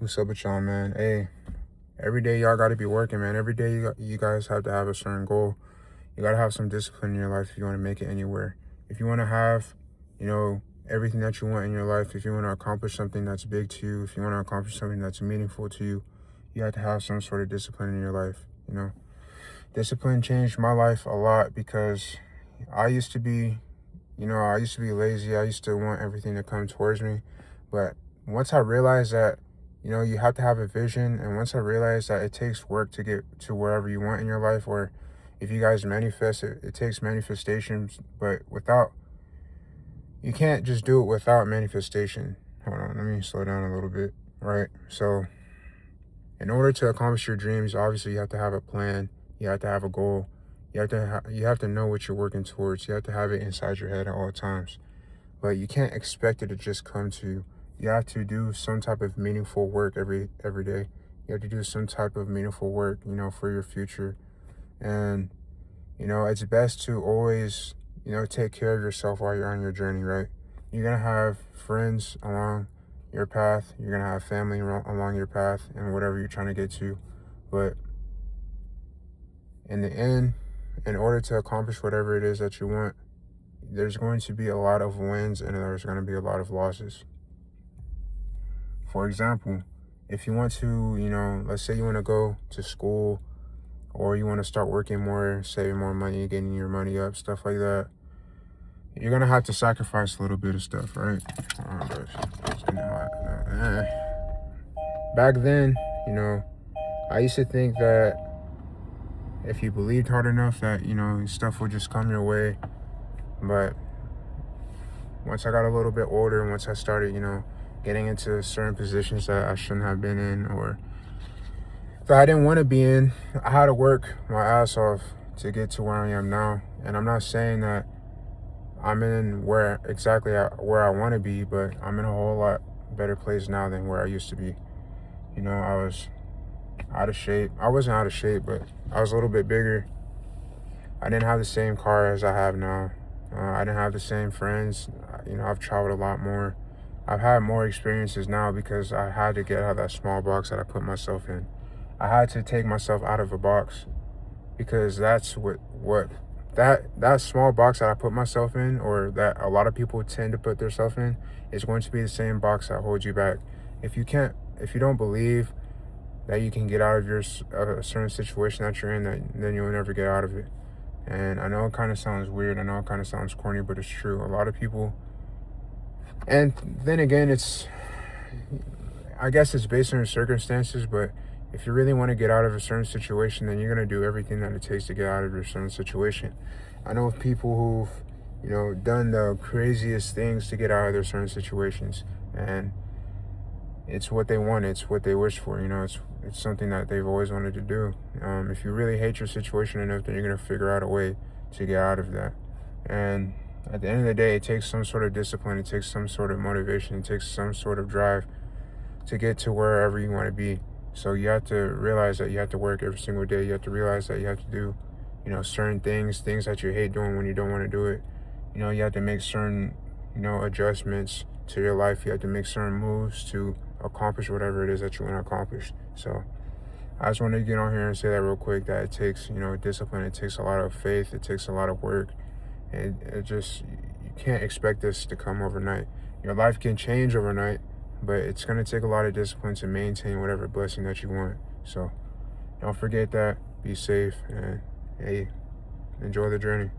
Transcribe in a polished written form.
What's up with y'all, man? Hey, every day y'all gotta be working, man. Every day you guys have to have a certain goal. You gotta have some discipline in your life if you want to make it anywhere. If you want to have, everything that you want in your life, if you want to accomplish something that's big to you, if you want to accomplish something that's meaningful to you, you have to have some sort of discipline in your life. Discipline changed my life a lot because I used to be, I used to be lazy. I used to want everything to come towards me. But once I realized that, you have to have a vision. And once I realized that it takes work to get to wherever you want in your life, or if you guys manifest it, it takes manifestations, but you can't just do it without manifestation. Hold on, let me slow down a little bit, right? So in order to accomplish your dreams, obviously you have to have a plan. You have to have a goal. You have to know what you're working towards. You have to have it inside your head at all times. But you can't expect it to just come to you. You have to do some type of meaningful work every day. You have to do some type of meaningful work, for your future. And, it's best to always, take care of yourself while you're on your journey, right? You're going to have friends along your path. You're going to have family along your path and whatever you're trying to get to. But in the end, in order to accomplish whatever it is that you want, there's going to be a lot of wins and there's going to be a lot of losses. For example, if you want to, let's say you want to go to school or you want to start working more, saving more money, getting your money up, stuff like that, you're going to have to sacrifice a little bit of stuff, right? Oh, gosh, it's getting hot. Back then, I used to think that if you believed hard enough that, stuff would just come your way. But once I got a little bit older, once I started, getting into certain positions that I shouldn't have been in or that I didn't want to be in, I had to work my ass off to get to where I am now. And I'm not saying that I'm in exactly where I want to be, but I'm in a whole lot better place now than where I used to be. I was out of shape. I wasn't out of shape, but I was a little bit bigger. I didn't have the same car as I have now. I didn't have the same friends. I've traveled a lot more. I've had more experiences now because I had to get out of that small box that I put myself in. I had to take myself out of a box because that's that small box that I put myself in, or that a lot of people tend to put themselves in, is going to be the same box that holds you back. If you don't believe that you can get out of a certain situation that you're in, then you'll never get out of it. And I know it kind of sounds weird. I know it kind of sounds corny, but it's true. A lot of people, and then again, I guess it's based on your circumstances, but if you really want to get out of a certain situation, then you're going to do everything that it takes to get out of your certain situation. I know of people who've, done the craziest things to get out of their certain situations, and it's what they want. It's what they wish for. It's something that they've always wanted to do. If you really hate your situation enough, then you're going to figure out a way to get out of that. And at the end of the day, it takes some sort of discipline. It takes some sort of motivation. It takes some sort of drive to get to wherever you want to be. So you have to realize that you have to work every single day. You have to realize that you have to do, certain things that you hate doing when you don't want to do it. You have to make certain, adjustments to your life. You have to make certain moves to accomplish whatever it is that you want to accomplish. So I just want to get on here and say that real quick, that it takes, discipline. It takes a lot of faith. It takes a lot of work. And you can't expect this to come overnight. Your life can change overnight, but it's going to take a lot of discipline to maintain whatever blessing that you want. So don't forget that. Be safe, and hey, enjoy the journey.